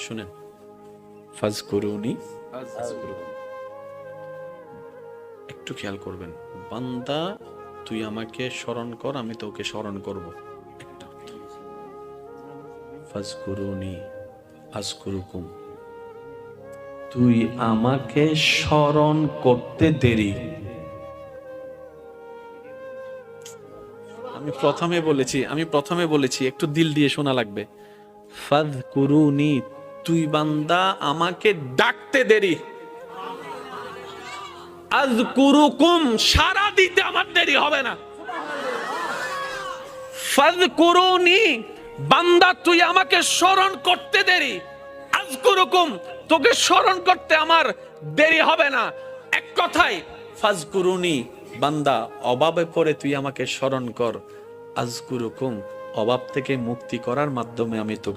শুনেন, ফাজকুরুনি, একটু খেয়াল করবেন, বান্দা তুই আমাকে স্মরণ কর, আমি তোকে স্মরণ করব। একটা অর্থ। ফাজকুরুনি আযকুরুকুম, তুই আমাকে স্মরণ করতে দেরি। আমি প্রথমে বলেছি একটু দিল দিয়ে শোনা লাগবে। ফাযকুরুনি, তুই বান্দা আমাকে ডাকতে দেরি। আযকুরুকুম, সারা দিতে আমার দেরি হবে না। ফাযকুরুনি, বান্দা তুই আমাকে স্মরণ করতে দেরি। আযকুরুকুম, তোকে স্মরণ করতে আমার দেরি হবে না। এক কথায় ফাযকুরুনি, বান্দা অভাবে পড়ে তুই আমাকে স্মরণ কর। আযকুরুকুম, অভাব থেকে মুক্তি করার মাধ্যমে আমি তোকে